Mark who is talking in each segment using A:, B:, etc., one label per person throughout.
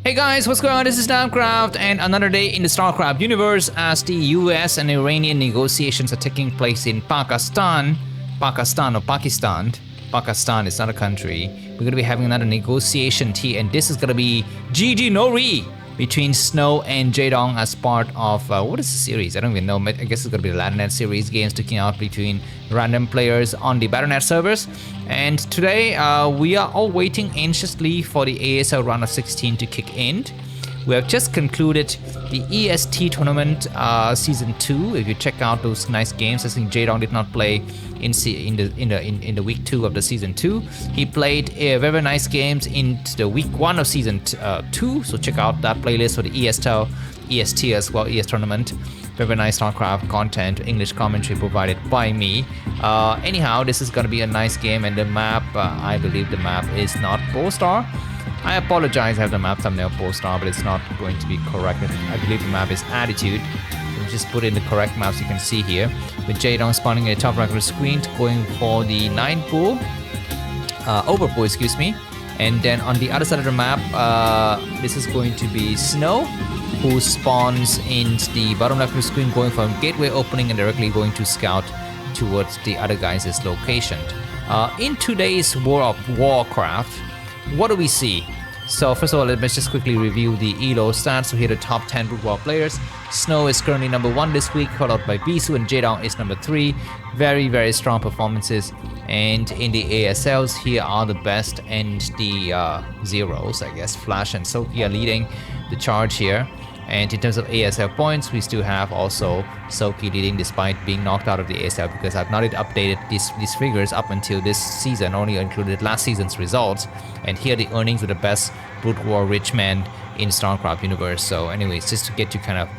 A: Hey guys, what's going on? This is Namkraft, and another day in the Starcraft universe as the US and Iranian negotiations are taking place in Pakistan. Pakistan is not a country. We're going to be having another negotiation tea, and this is going to be GG Nori between Snow and Jaedong as part of, what is the series? I don't even know. I guess it's going to be the Laddernet series, games sticking out between random players on the Laddernet servers. And today, we are all waiting anxiously for the ASL round of 16 to kick in. We have just concluded the EST tournament season 2. If you check out those nice games, I think Jaedong did not play in the week 2 of the season 2. He played very nice games in the week 1 of season 2. So check out that playlist for the EST as well, ES tournament. Very nice Starcraft content, English commentary provided by me. Anyhow, this is going to be a nice game, and the map, I believe the map is not Polestar. I apologize, I have the map thumbnail Polestar, but it's not going to be correct. I believe the map is Attitude. So just put in the correct maps you can see here. With Jaedong spawning at the top right of the screen, going for the 9 pool, over pool, excuse me. And then on the other side of the map, this is going to be Snow, who spawns in the bottom left of the screen, going from gateway opening and directly going to scout towards the other guys' location. In today's War of Warcraft, what do we see? So first of all, let's just quickly review the ELO stats. So here are the top 10 Broodwar players. Snow is currently number 1 this week, followed by Bisu, and Jaedong is number 3. Very strong performances. And in the ASLs, here are the best and the zeros, I guess. Flash and Soki are leading the charge here. And in terms of ASL points, we still have also Soki leading despite being knocked out of the ASL, because I've not yet updated these figures up until this season, only included last season's results. And here the earnings are the best Broodwar rich man in Starcraft universe. So anyways, just to get you kind of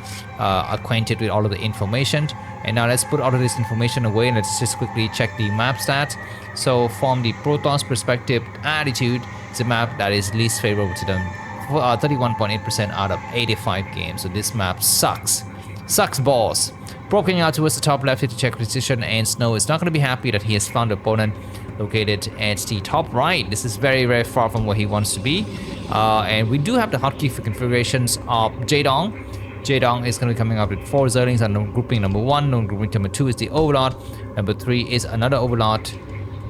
A: acquainted with all of the information. And now let's put all of this information away and let's just quickly check the map stats. So from the Protoss perspective, Attitude is a map that is least favorable to them. 31.8% out of 85 games. So this map sucks balls. Broken out towards the top left here to check position, and Snow is not going to be happy that he has found an opponent located at the top right. This is very far from where he wants to be. And we do have the hotkey for configurations of Jaedong. Jaedong is going to be coming up with 4 Zerlings on grouping number 1. Grouping number 2 is the Overlord. Number 3 is another Overlord.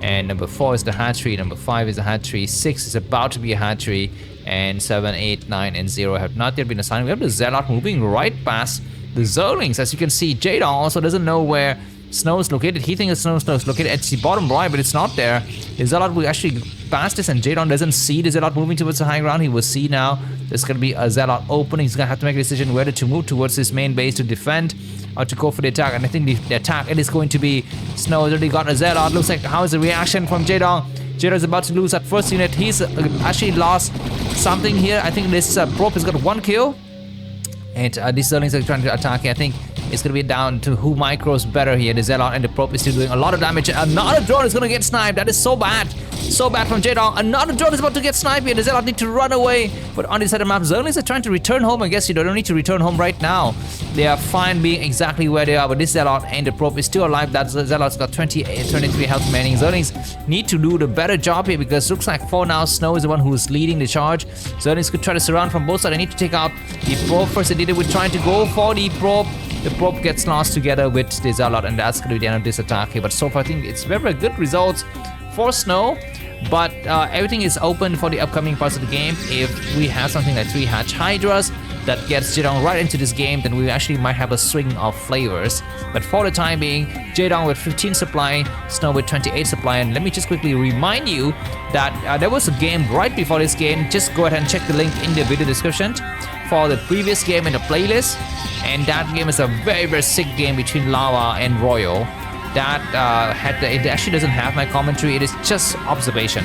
A: And number 4 is the hatchery. Number 5 is the hatchery. 6 is about to be a hatchery. And 7, 8, 9, and 0 have not yet been assigned. We have the Zealot moving right past the Zerlings. As you can see, Jaedong also doesn't know where Snow is located. He thinks Snow is located at the bottom right, but it's not there. The Zealot will actually pass this, and Jaedong doesn't see the Zealot moving towards the high ground. He will see now there's going to be a Zealot opening. He's going to have to make a decision whether to move towards his main base to defend or to go for the attack. And I think the attack, it is going to be Snow has already got a Zealot. Looks like, how is the reaction from Jaedong? Jaedong is about to lose that first unit. He's actually lost something here. I think this probe has got 1 kill. And these Zerlings are trying to attack here. I think it's going to be down to who micros better here. The Zealot and the probe is still doing a lot of damage. Another drone is going to get sniped. That is so bad. So bad from Jaedong. Another drone is about to get sniped here. The Zealot need to run away. But on this side of the map, Zerlings are trying to return home. I guess you don't need to return home right now. They are fine being exactly where they are. But this Zealot and the probe is still alive. That Zealot's got 23 health remaining. Zerlings need to do the better job here, because it looks like for now, Snow is the one who's leading the charge. Zerlings could try to surround from both sides. They need to take out the probe first. They did it with trying to go for the probe. The probe gets lost together with the Zealot, and that's going to be the end of this attack here. But so far, I think it's very good results for Snow. But everything is open for the upcoming parts of the game. If we have something like 3 Hatch Hydras that gets Jaedong right into this game, then we actually might have a swing of flavors. But for the time being, Jaedong with 15 supply, Snow with 28 supply. And let me just quickly remind you that there was a game right before this game. Just go ahead and check the link in the video description for the previous game in the playlist. And that game is a very sick game between Lava and Royal. That it actually doesn't have my commentary. It is just observation.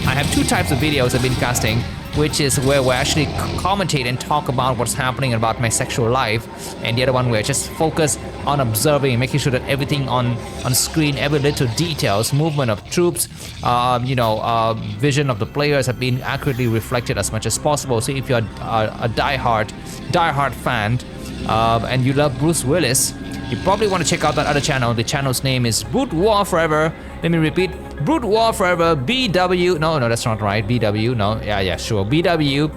A: I have 2 types of videos I've been casting, which is where we actually commentate and talk about what's happening about my sexual life, and the other one where I just focus on observing, making sure that everything on screen, every little details, movement of troops, vision of the players have been accurately reflected as much as possible. So if you're a diehard fan and you love Bruce Willis, you probably want to check out that other channel. The channel's name is Broodwar Forever. Let me repeat, Broodwar forever. BW. No, that's not right. BW. No. Yeah, sure. BW.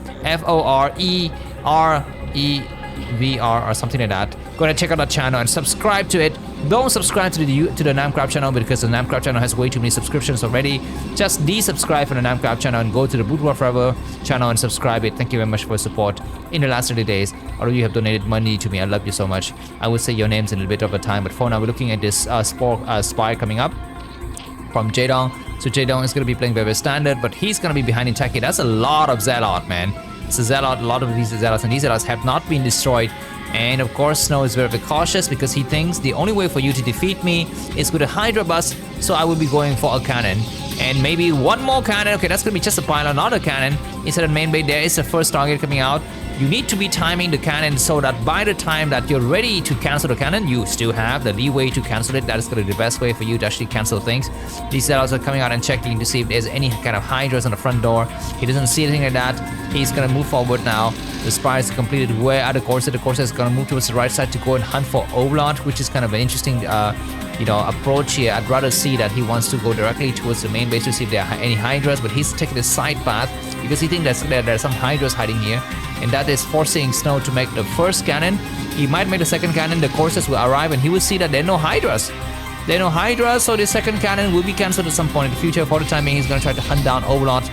A: FOREREVR or something like that. Go ahead and check out our channel and subscribe to it. Don't subscribe to the Namkraft channel because the Namkraft channel has way too many subscriptions already. Just desubscribe from the Namkraft channel and go to the Broodwar Forever channel and subscribe it. Thank you very much for your support in the last 30 days. All of you have donated money to me. I love you so much. I will say your names in a bit of a time, but for now we're looking at this spy coming up from Jaedong. So Jaedong is going to be playing very standard, but he's going to be behind in Taki. That's a lot of Zealot, man. It's a Zealot, a lot of these Zealots, and these Zealots have not been destroyed. And of course, Snow is very cautious because he thinks the only way for you to defeat me is with a Hydra bus, so I will be going for a cannon. And maybe one more cannon. Okay, that's going to be just a pylon, not a cannon. Instead of main base, there is the first target coming out. You need to be timing the cannon so that by the time that you're ready to cancel the cannon, you still have the leeway to cancel it. That is going to be the best way for you to actually cancel things. These Zealots are coming out and checking to see if there's any kind of Hydras on the front door. He doesn't see anything like that. He's going to move forward now. The spy is completed. Where are the Corsair? The Corsair is going to move towards the right side to go and hunt for Overlord, which is kind of an interesting approach here. I'd rather see that he wants to go directly towards the main base to see if there are any Hydras, but he's taking the side path because he thinks there's some Hydras hiding here, and that is forcing Snow to make the first cannon. He might make the second cannon. The Corsairs will arrive, and he will see that there are no Hydras. There are no Hydras, so the second cannon will be cancelled at some point in the future. For the time being, he's going to try to hunt down Overlord,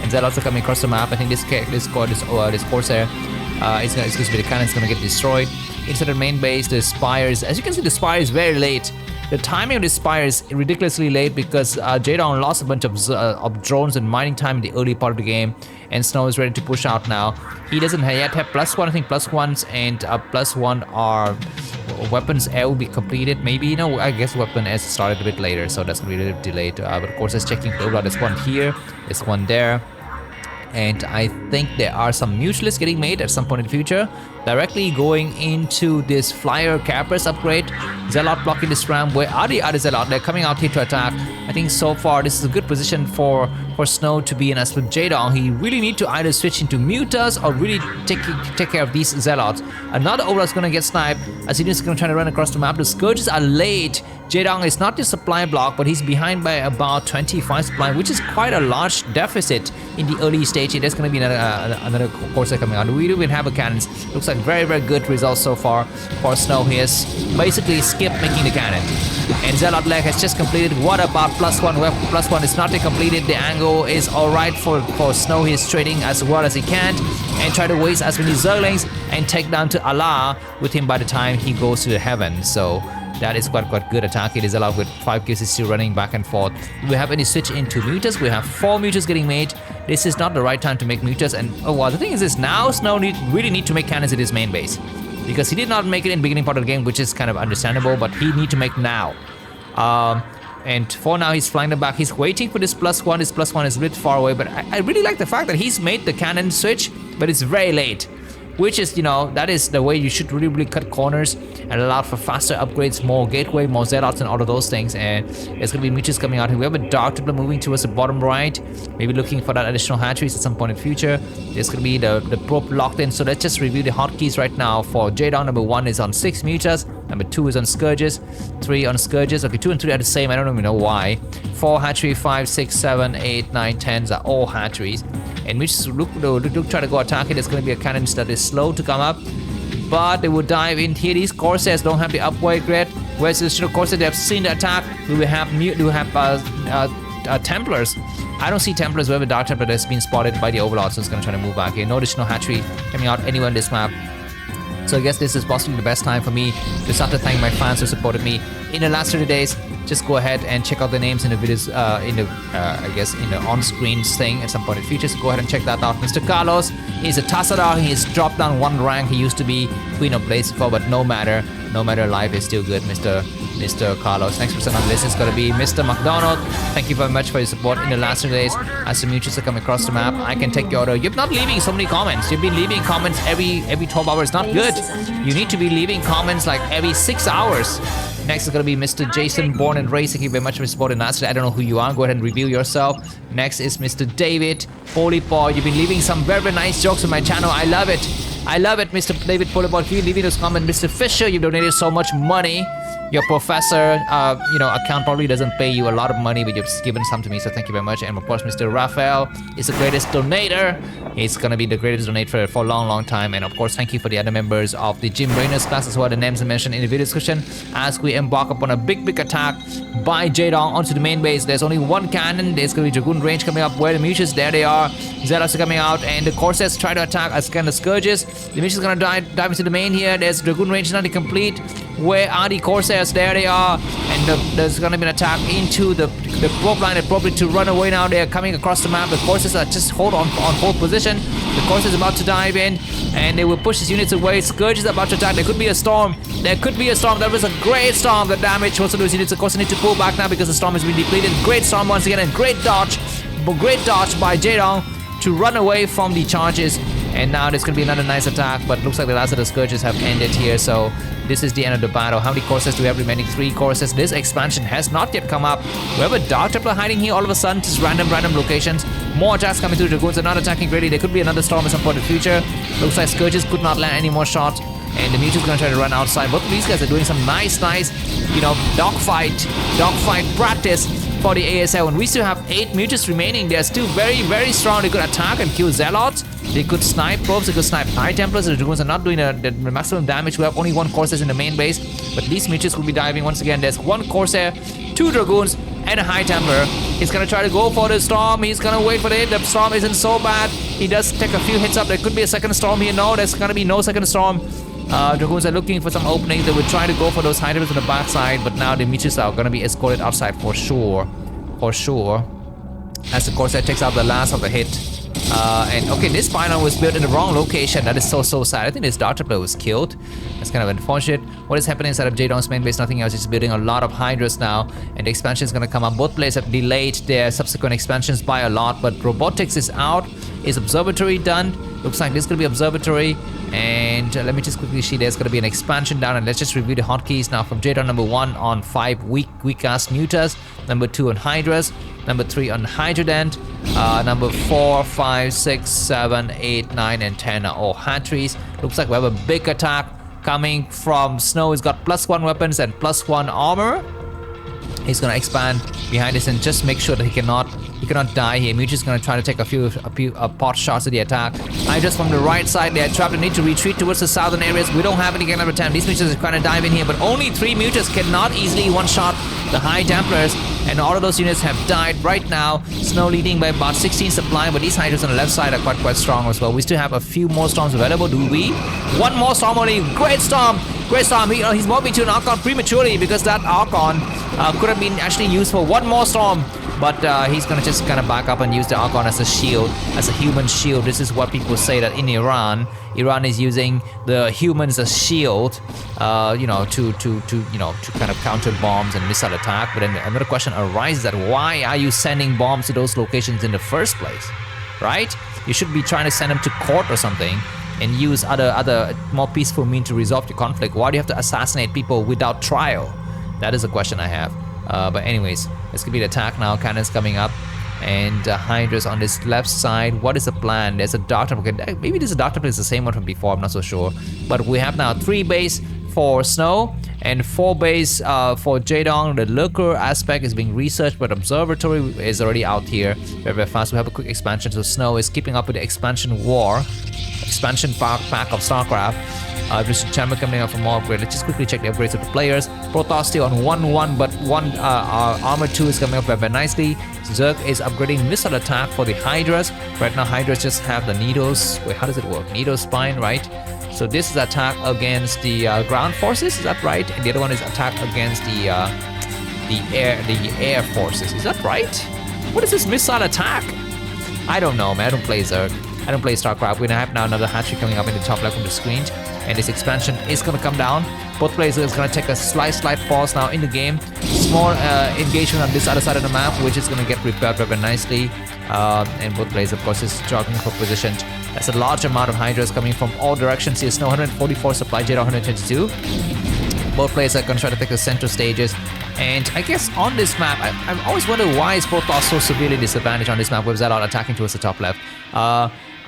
A: and Zealots are coming across the map. I think this Corsair, the cannon's going to get destroyed. Instead of main base, the Spires, as you can see, the Spire is very late. The timing of the Spire is ridiculously late because Jaedong lost a bunch of drones and mining time in the early part of the game, and Snow is ready to push out now. He doesn't yet have +1, I think +1s and +1 are weapons air will be completed. Maybe, no, I guess weapon S started a bit later, so that's going to be a little delayed. But of course, it's checking the overlord. There's one here, there's one there. And I think there are some mutualists getting made at some point in the future. Directly going into this flyer cappers upgrade. Zealot blocking this ramp. Where are the other Zealot? They're coming out here to attack. I think so far this is a good position for Snow to be in. As with Jaedong, he really need to either switch into mutas or really take care of these Zealots. Another Overlord is going to get sniped as he is going to try to run across the map. The Scourges are late. Jaedong is not the supply block, but he's behind by about 25 supply, which is quite a large deficit in the early stage. There's going to be another Corsair coming out. We do even have a cannons. Looks like very, very good results so far for Snow. He has basically skipped making the cannon. And Zealot leg has just completed. What about +1? Well, +1 is not yet completed. The angle is alright for Snow. He is trading as well as he can and try to waste as many Zerglings and take down to Allah with him by the time he goes to the heaven. So that is quite good attack. It is allowed with 5 kills. Is still running back and forth. Do we have any switch into mutas? We have 4 mutas getting made. This is not the right time to make mutas. And the thing is this, now Snow really need to make cannons at his main base, because he did not make it in the beginning part of the game, which is kind of understandable, but he need to make now. And for now, he's flying them back. He's waiting for this +1. This +1 is a bit far away, but I really like the fact that he's made the cannon switch, but it's very late. Which is, that is the way you should really cut corners and allow for faster upgrades, more gateway, more Zealots and all of those things. And there's going to be mutas coming out here. We have a Dark Templar moving towards the bottom right, maybe looking for that additional hatcheries at some point in the future. There's going to be the probe locked in. So let's just review the hotkeys right now. For Jaedong, number 1 is on 6 mutas, number 2 is on Scourges, 3 on Scourges. Okay, 2 and 3 are the same. I don't even know why. 4 hatchery, 5, 6, 7, 8, 9, 10s are all hatcheries. And we just look try to go attack it. There's going to be a cannon that is slow to come up, but they will dive in here. These Corsairs don't have the upgrade yet. Whereas the Corsairs, they have seen the attack. We will have Templars. I don't see Templars. We have a Dark Templar that's been spotted by the Overlord, so it's going to try to move back here. No additional hatchery coming out anywhere on this map. So I guess this is possibly the best time for me to start to thank my fans who supported me in the last 30 days. Just go ahead and check out the names in the videos, in the on-screen thing at some point in the future. So go ahead and check that out. Mr. Carlos is a Tassadar. He has dropped down 1 rank. He used to be Queen of Blades before, but no matter, life is still good, Mr. Carlos. Next person on the list is going to be Mr. McDonald. Thank you very much for your support in the last 2 days. As the mutuals are coming across the map, I can take your order. You're not leaving so many comments. You've been leaving comments every 12 hours. Not good. You need to be leaving comments like every 6 hours. Next is going to be Mr. Jason, born and raised. Thank you very much for your support in last day. I don't know who you are. Go ahead and reveal yourself. Next is Mr. David Polypod. You've been leaving some very, very nice jokes on my channel. I love it. I love it, Mr. David Polypod. Keep leaving those comments. Mr. Fisher, you've donated so much money. Your professor, account probably doesn't pay you a lot of money, but you've given some to me, so thank you very much. And of course, Mr. Raphael is the greatest donator. He's gonna be the greatest donator for a long, long time. And of course, thank you for the other members of the Jim Brainers class as well. The names are mentioned in the video description. As we embark upon a big attack by Jaedong onto the main base. There's only one cannon. There's gonna be Dragoon range coming up. Where the Muses? There they are. Zealots are coming out, and the Corsairs try to attack as kind of Scourges. The Muses gonna dive into the main here. There's Dragoon range not complete. Where are the Corsairs? There they are. And there's gonna be an attack into the probe line. They're probably to run away now. They're coming across the map. The Corsairs are just hold on hold position. The Corsairs are about to dive in, and they will push these units away. Scourge is about to attack. There could be a storm. There could be a storm. That was a great storm. The damage also those units, of course, need to pull back now because the storm has been depleted. Great storm once again, and great dodge by Jaedong to run away from the charges. And now there's going to be another nice attack, but looks like the last of the Scourges have ended here, so this is the end of the battle. How many Corsairs do we have remaining? 3 Corsairs. This expansion has not yet come up. We have a Dark Templar hiding here all of a sudden, just random locations. More attacks coming through. Dragoons are not attacking greatly. There could be another storm at some point in the future. Looks like Scourges could not land any more shots, and the Mutu's going to try to run outside. Both of these guys are doing some nice, dogfight practice for the ASL, and we still have 8 Mutus remaining. They're still very, very strong. They could attack and kill Zealots. They could snipe probes, they could snipe High Templars. The Dragoons are not doing the maximum damage. We have only 1 Corsair in the main base, but these Mutus will be diving once again. There's 1 Corsair, 2 Dragoons, and a High Templar. He's gonna try to go for the storm. He's gonna wait for it. The storm isn't so bad. He does take a few hits up. There could be a second storm here. No, there's gonna be no second storm. Dragoons are looking for some openings. They would try to go for those High Templars on the backside, but now the Mutus are gonna be escorted outside for sure. As the Corsair takes out the last of the hit. And okay, this pylon was built in the wrong location. That is so sad. I think this Dark Templar was killed. That's kind of unfortunate. What is happening inside of Jaedong's main base? Nothing else. He's building a lot of Hydras now, and the expansion is going to come up. Both players have delayed their subsequent expansions by a lot, but robotics is out. Is observatory done? Looks like this is going to be observatory. And let me just quickly see. There's going to be an expansion down, and let's just review the hotkeys now. From Jaedong, number 1 on 5 weak-ass Mutas, number 2 on Hydras, number 3 on Hydrodent, number 4, 5, 6, 7, 8, 9, and 10 are all Hatcheries. Looks like we have a big attack coming from Snow. He's got +1 weapons and +1 armor. He's gonna expand behind this and just make sure that he cannot die here. Mutu's gonna try to take a few pot shots at the attack. Hydras from the right side, they're trapped and need to retreat towards the southern areas. We don't have any kind of attempt. These Mutus are trying to dive in here, but only 3 Mutus cannot easily one-shot the High Templars, and all of those units have died right now. Snow leading by about 16 supply, but these Hydras on the left side are quite strong as well. We still have a few more storms available, do we? 1 more storm only. Great storm! He's moving to an Archon prematurely because that Archon could have been actually used for 1 more storm. But he's gonna just kind of back up and use the Archon as a shield, as a human shield. This is what people say that in Iran is using the humans as shield, to kind of counter bombs and missile attack. But then another question arises: that why are you sending bombs to those locations in the first place, right? You should be trying to send them to court or something, and use other more peaceful means to resolve your conflict. Why do you have to assassinate people without trial? That is a question I have. But anyways, let's complete the attack now. Cannons coming up, and Hydras on this left side. What is the plan? There's a Dark Templar. Maybe this Dark Templar is the same one from before. I'm not so sure. But we have now 3 base for Snow and 4 base for Jaedong. The Lurker aspect is being researched, but Observatory is already out here very fast. We have a quick expansion, so Snow is keeping up with the expansion pack of Starcraft. Mr. Chamber coming up for more upgrade. Let's just quickly check the upgrades of the players. Protoss still on 1-1, but 1 armor 2 is coming up very nicely. Zerg is upgrading missile attack for the Hydras. Right now, Hydras just have the needles. Wait, how does it work? Needle spine, right? So this is attack against the ground forces. Is that right? And the other one is attack against the air forces. Is that right? What is this missile attack? I don't know, man. I don't play Zerg. I don't play Starcraft. We have now another hatchery coming up in the top left of the screen, and this expansion is going to come down. Both players are going to take a slight pause now in the game. Small engagement on this other side of the map, which is going to get prepared very nicely. And both players, of course, is jogging for position. That's a large amount of Hydras coming from all directions here. Snow 144 supply, Jaedong 122. Both players are going to try to take the center stages. And I guess on this map, I've always wondered why is Protoss so severely disadvantaged on this map with Zelle attacking towards the top left.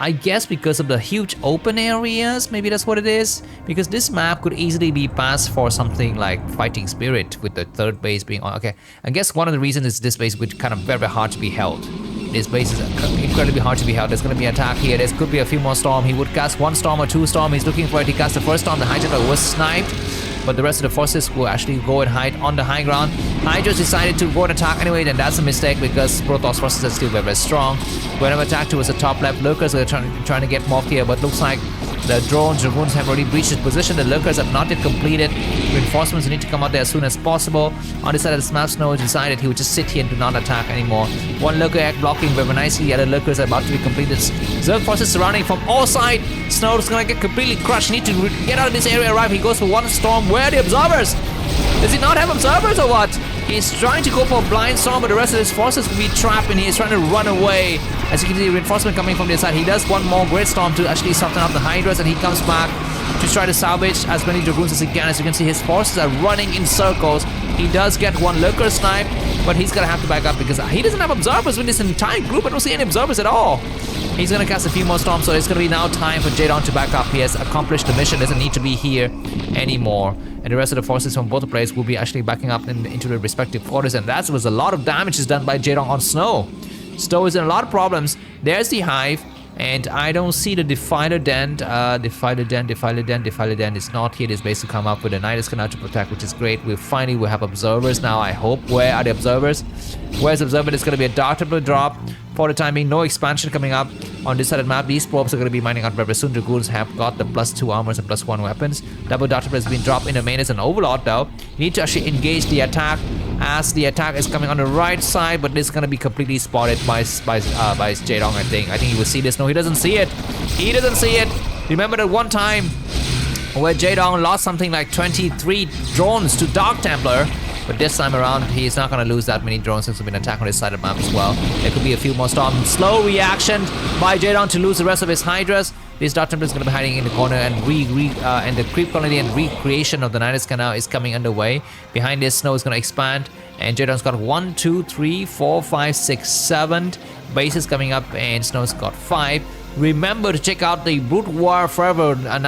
A: I guess because of the huge open areas, maybe that's what it is. Because this map could easily be passed for something like Fighting Spirit with the third base being on. Okay, I guess one of the reasons is this base would kind of very hard to be held. This base is incredibly hard to be held. There's going to be an attack here. There could be a few more storm. He would cast 1 storm or 2 storm. He's looking for it. He cast the first storm. The Hydra was sniped. But the rest of the forces will actually go and hide on the high ground. Hydras decided to go and attack anyway, then that's a mistake because Protoss forces are still very strong. Whenever attacked towards the top left, lurkers are trying to get morphed here, but looks like the drones, dragoons have already breached his position. The lurkers have not yet completed. Reinforcements need to come out there as soon as possible. On this side of the map, Snow decided he would just sit here and do not attack anymore. One lurker act blocking very nicely. The other lurkers are about to be completed. Zerg forces surrounding from all sides. Snow's gonna get completely crushed. Need to get out of this area, right? He goes for 1 storm. Where are the observers? Does he not have observers or what? He's trying to go for a blind storm, but the rest of his forces will be trapped and he is trying to run away. As you can see, reinforcement coming from the side. He does 1 more great storm to actually soften up the Hydras, and he comes back to try to salvage as many dragoons as he can. As you can see, his forces are running in circles. He does get 1 lurker snipe, but he's gonna have to back up because he doesn't have observers with this entire group. I don't see any observers at all. He's gonna cast a few more storms, so it's gonna be now time for Jaedong to back up. He has accomplished the mission, doesn't need to be here anymore. And the rest of the forces from both players will be actually backing up into their respective quarters, and that was a lot of damage is done by Jaedong on Snow. Snow is in a lot of problems. There's the hive, and I don't see the Defiler Den. Defiler Den is not here. This base to come up with the Nidus Canal to protect, which is great. We finally will have observers now, I hope. Where are the observers? Where's the observer? There's going to be a Dark Temple drop. For the time being, no expansion coming up on this side of the map. These probes are going to be mining out very soon. Dragoons have got the +2 armors and +1 weapons. Double Dark Temple has been dropped in the main as an overlord though. You need to actually engage the attack as the attack is coming on the right side, but this is going to be completely spotted by Jaedong, I think. I think he will see this. No, he doesn't see it. He doesn't see it. Remember that one time where Jaedong lost something like 23 drones to Dark Templar? But this time around, he's not going to lose that many drones since we've been attacked on this side of the map as well. There could be a few more storms. Slow reaction by Jaedong to lose the rest of his Hydras. This Dark Templar is going to be hiding in the corner, and and the creep colony and recreation of the Nidus Canal is coming underway. Behind this, Snow is going to expand, and Jaedong's got 1, 2, 3, 4, 5, 6, 7 bases coming up, and Snow's got 5. Remember to check out the Broodwar Forever on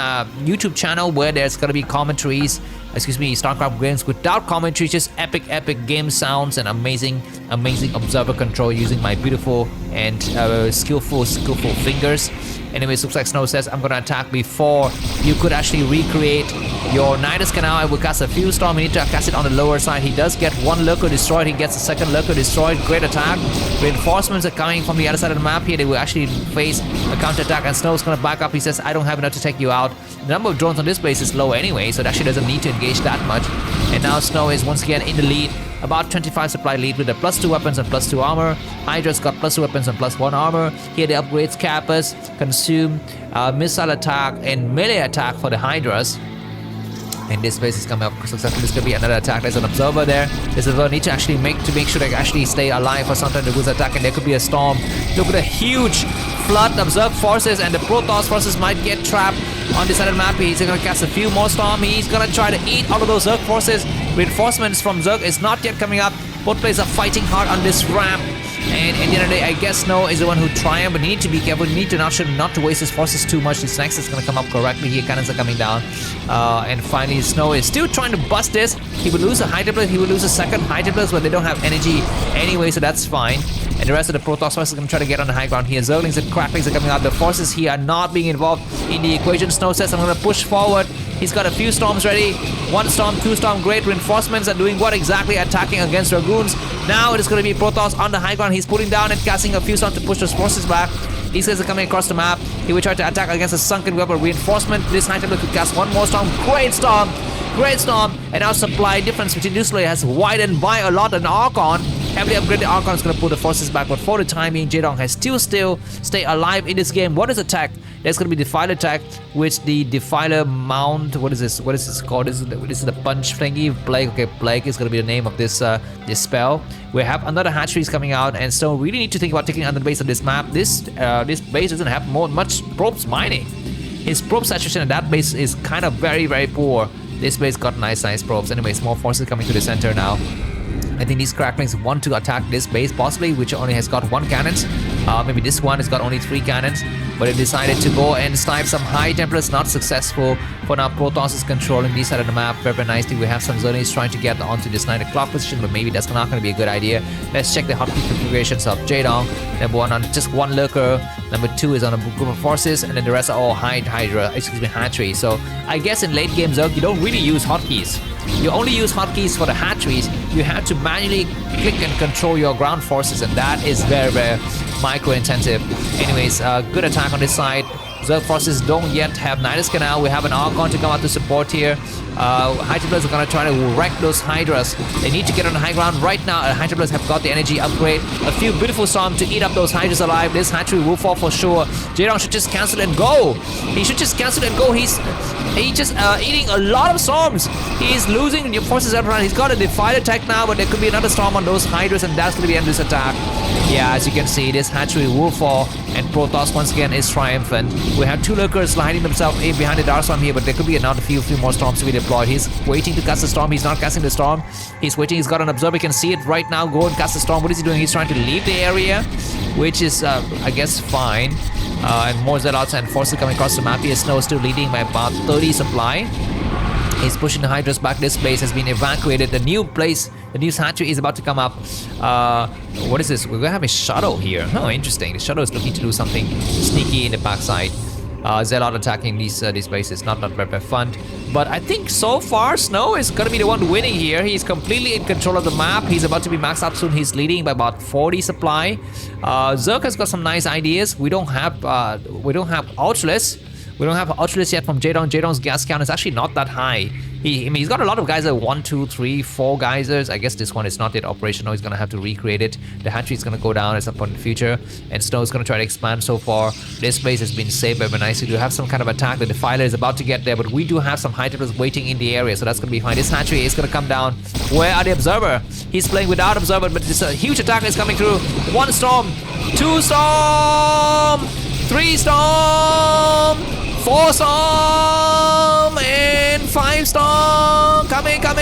A: YouTube channel where there's going to be commentaries, Starcraft games without commentary, just epic game sounds and amazing observer control using my beautiful and skillful fingers. Anyways, looks like Snow says, I'm gonna attack before you could actually recreate your Nidus Canal. I will cast a few storm. You need to cast it on the lower side. He does get 1 lurker destroyed. He gets a 2nd lurker destroyed. Great attack. Reinforcements are coming from the other side of the map here. They will actually face a counter attack, and Snow's gonna back up. He says, I don't have enough to take you out. The number of drones on this base is low anyway, so it actually doesn't need to engage that much. And now Snow is once again in the lead. About 25 supply lead with the +2 weapons and +2 armor. Hydra's got +2 weapons and +1 armor. Here the upgrades Kappas, consume, missile attack, and melee attack for the Hydras. And this base is coming up successfully. This could be another attack. There's an observer there. This observer needs to actually make sure they actually stay alive for some time. The Goose attack, and there could be a storm. Look at the huge flood. Observe forces and the Protoss forces might get trapped on this side of the map. He's gonna cast a few more storm. He's gonna try to eat all of those Zerg forces. Reinforcements from Zerg is not yet coming up. Both players are fighting hard on this ramp. And at the end of the day, I guess Snow is the one who triumphed, but you need to be careful. You need to not to waste his forces too much. His next is going to come up correctly here. Cannons are coming down. And finally, Snow is still trying to bust this. He will lose a Hydra, he will lose a 2nd Hydra, but they don't have energy anyway, so that's fine. And the rest of the Protoss forces are going to try to get on the high ground here. Zerglings and Cracklings are coming out. The forces here are not being involved in the equation. Snow says, I'm going to push forward. He's got a few storms ready. 1 storm, 2 storm, great. Reinforcements are doing what exactly? Attacking against Dragoons. Now it is going to be Protoss on the high ground. He's putting down and casting a few storms to push those forces back. These guys are coming across the map. He will try to attack against a sunken web of reinforcement. This High Templar could cast 1 more storm. Great storm! Great storm! And our supply difference between this layer has widened by a lot. An Archon. Heavily upgraded Archon is going to pull the forces back. But for the time being, Jaedong has still stay alive in this game. What is attack? There's going to be Defiler attack, which the Defiler mount. What is this? What is this called? This is the punch thingy. Plague. Okay, Plague is going to be the name of this this spell. We have another hatcheries coming out, and so we really need to think about taking on the base of this map. This base doesn't have much probes mining. His probe saturation at that base is kind of very poor. This base got nice probes. Anyways, more forces coming to the center now. I think these Cracklings want to attack this base, possibly, which only has got 1 cannons. Maybe this one has got only 3 cannons. but he decided to go and snipe some high Templars. Not successful. For now, Protoss is controlling this side of the map very nicely. We have some Zergs trying to get onto this 9 o'clock position, but maybe that's not going to be a good idea. Let's check the hotkey configurations of Jaedong. Number 1 on just 1 lurker. Number 2 is on a group of forces, and then the rest are all hatchery. So I guess in late game Zerg, you don't really use hotkeys. You only use hotkeys for the hatcheries. You have to manually click and control your ground forces, and that is very micro intensive. Anyways, good attack on this side. Zerg forces don't yet have Nidus Canal. We have an Archon to come out to support here. High Templars are going to try to wreck those Hydras. They need to get on the high ground right now. High Templars have got the energy upgrade. A few beautiful storms to eat up those Hydras alive. This hatchery will fall for sure. Jaedong should just cancel and go. He should just cancel and go. He's just eating a lot of storms. He's losing your forces around. He's got a Defied attack now, but there could be another storm on those Hydras, and that's going to be the end of this attack. Yeah, as you can see, this hatchery will fall, and Protoss once again is triumphant. We have 2 lurkers hiding themselves in behind the Dark Storm here, but there could be another few more storms to be deployed. He's waiting to cast the storm. He's not casting the storm. He's waiting. He's got an observer. You can see it right now. Go and cast the storm. What is he doing? He's trying to leave the area, which is, I guess, fine. And more Zealots and forces coming across the map here. Snow is still leading by about 30 supply. He's pushing the Hydras back. This base has been evacuated. The new place, the new hatchery is about to come up. What is this? We're gonna have a shuttle here. Oh, interesting. The shuttle is looking to do something sneaky in the backside. Zealot attacking these bases. Not very fun. But I think so far Snow is gonna be the one winning here. He's completely in control of the map. He's about to be maxed out soon. He's leading by about 40 supply. Zerg has got some nice ideas. We don't have Ultralisk. We don't have Ultralisk yet from Jaedong. Jaedong's gas count is actually not that high. He's got a lot of geysers, 1, 2, 3, 4 geysers. I guess this one is not yet operational. He's gonna have to recreate it. The hatchery is gonna go down at some point in the future, and Snow is gonna try to expand. So far, this base has been saved very nicely. We do have some kind of attack. The Defiler is about to get there, but we do have some High Templars waiting in the area, so that's gonna be fine. This hatchery is gonna come down. Where are the Observer? He's playing without Observer, but this huge attack is coming through. 1 storm, 2 storm, 3 storm, 4 storm, and 5 storm. Coming. No,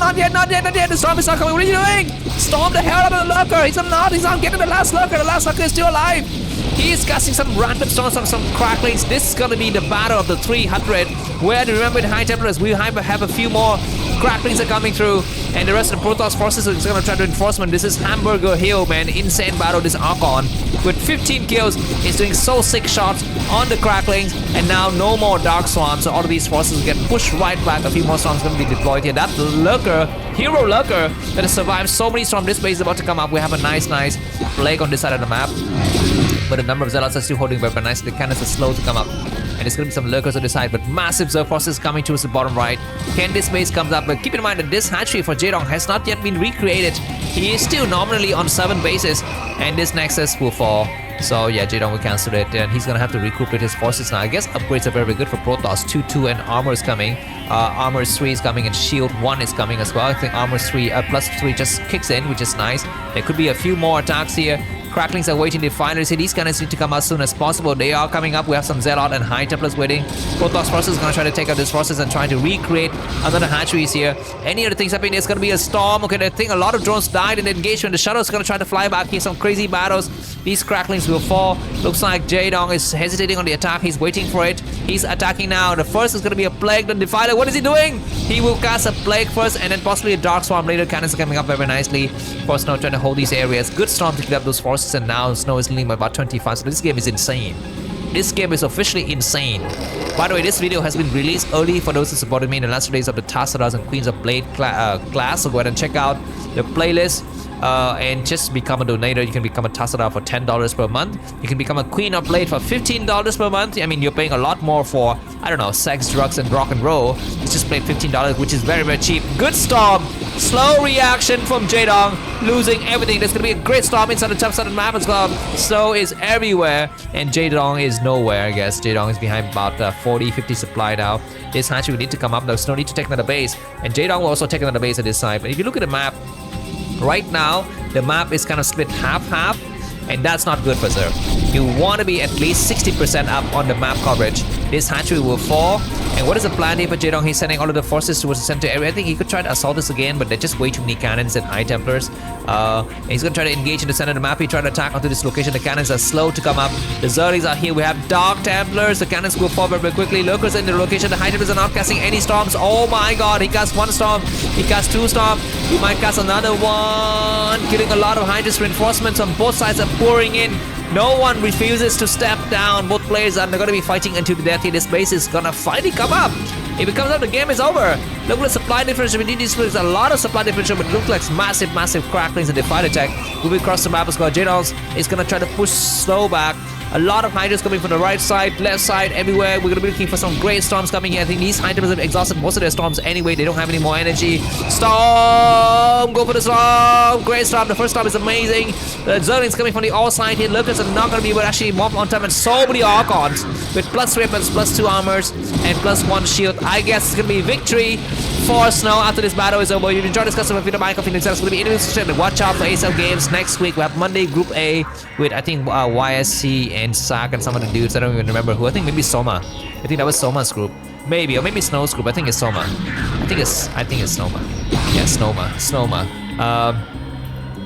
A: not yet. The storm is not coming. What are you doing? Storm the hell out of the lurker. He's not getting the last lurker. The last lurker is still alive. He is casting some random storms on some cracklings. This is gonna be the battle of the 300. Where, remember, in High Templars, we have a few more cracklings are coming through, and the rest of the Protoss forces are gonna try to enforcement. This is Hamburger Hill, man. Insane battle. This Archon with 15 kills is doing so sick shots on the cracklings, and now no more Dark Swarms. So all of these forces get pushed right back. A few more storms gonna be deployed here. That lurker, hero lurker, that has survived so many storms. This base is about to come up. We have a nice plague on this side of the map, but a number of Zealots are still holding very nicely. The cannons are slow to come up, and there's gonna be some lurkers on the side, but massive Zerg forces coming towards the bottom right. Can this base comes up? But keep in mind that this hatchery for Jaedong has not yet been recreated. He is still nominally on 7 bases, and this Nexus will fall. So yeah, Jaedong will cancel it, and he's gonna have to recoup with his forces now. I guess upgrades are very good for Protoss. 2-2 and armor is coming. Armor 3 is coming, and shield 1 is coming as well. I think armor 3 plus 3 just kicks in, which is nice. There could be a few more attacks here. Cracklings are waiting to finally see these cannons need to come as soon as possible. They are coming up. We have some Zealot and High Templars waiting. Protoss forces is going to try to take out these forces and try to recreate another hatcheries here. Any other things happening? There's going to be a storm. Okay, I think a lot of drones died in the engagement. The shuttle is going to try to fly back here. Some crazy battles. These cracklings will fall. Looks like Jaedong is hesitating on the attack. He's waiting for it. He's attacking now. The first is going to be a plague. The Defiler, what is he doing? He will cast a plague first and then possibly a Dark Swarm later. Cannons are coming up very nicely. For Snow trying to hold these areas. Good storm to get up those forces, and now Snow is leading by about 25. So this game is insane. This game is officially insane. By the way, this video has been released early for those who supported me in the last 2 days of the Tassadas and Queens of Blade class. So go ahead and check out the playlist. And just become a donator. You can become a Tassada for $10 per month. You can become a Queen of Blade for $15 per month. I mean, you're paying a lot more for, I don't know, sex, drugs, and rock and roll. You just paid $15, which is very cheap. Good storm. Slow reaction from Jaedong, losing everything. There's gonna be a great storm inside the top side of the map as well. Snow is everywhere, and Jaedong is nowhere, I guess. Jaedong is behind about 40-50 supply now. This hatchery will need to come up. There's no need to take another base, and Jaedong will also take another base at this side. But if you look at the map, right now, the map is kind of split half-half, and that's not good for Zerg. You want to be at least 60% up on the map coverage. This hatchery will fall, And what is the plan here for Jaedong? He's sending all of the forces towards the center area. I think he could try to assault this again, but they're just way too many cannons and High Templars. He's going to try to engage in the center of the map. He tried to attack onto this location. The cannons are slow to come up. The Zerglings are here. We have Dark Templars. The cannons go forward very quickly. Lurkers in the location. The High Templars are not casting any storms. Oh my god, he cast one storm. He cast two storms. He might cast another one. Killing a lot of Hydras reinforcements on both sides are pouring in. No one refuses to step down. Both players are going to be fighting until the death here. This base is going to finally come up. If it comes up, the game is over. Look at the supply differential between these players. A lot of supply differential, but it looks like massive cracklings and defiant attack. Moving across the map as well. Jaedong is going to try to push slow back. A lot of Hydras coming from the right side, left side, everywhere. We're going to be looking for some great storms coming here. I think these Hydras have exhausted most of their storms anyway. They don't have any more energy. Storm! Go for the storm! Great storm. The first storm is amazing. The Zerglings coming from the all side here. Lurkers are not going to be able to actually mob on time. And so many Archons with +3 weapons, +2 armors, and +1 shield. I guess it's going to be victory for Snow after this battle is over. You've enjoyed this custom video. Minecraft in itself. It's going to be interesting. Watch out for ASL games next week. We have Monday Group A with I think YSC and Sak and some of the dudes. I don't even remember who. I think maybe Soma. I think that was Soma's group. Maybe, or maybe Snow's group. I think it's Soma. I think it's Snoma. Yeah, Snoma.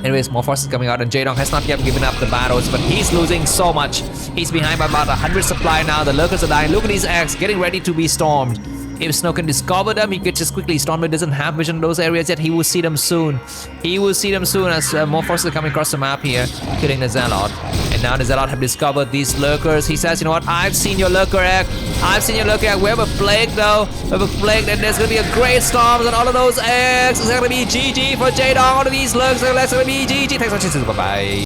A: Anyways, more forces coming out, and Jaedong has not yet given up the battles, but he's losing so much. He's behind by about 100 supply now. The Lurkers are dying. Look at these eggs getting ready to be stormed. If Snow can discover them, he could just quickly storm. It doesn't have vision in those areas yet. He will see them soon. He will see them soon as more forces are coming across the map here, killing the Zealot. And now the Zealot have discovered these Lurkers. He says, you know what? I've seen your Lurker egg. I've seen your Lurker egg. We have a plague though. We have a plague, and there's gonna be a great storm on all of those eggs. It's gonna be GG for Jaedong. All of these Lurkers. It's gonna be GG. Thanks for watching. Bye bye.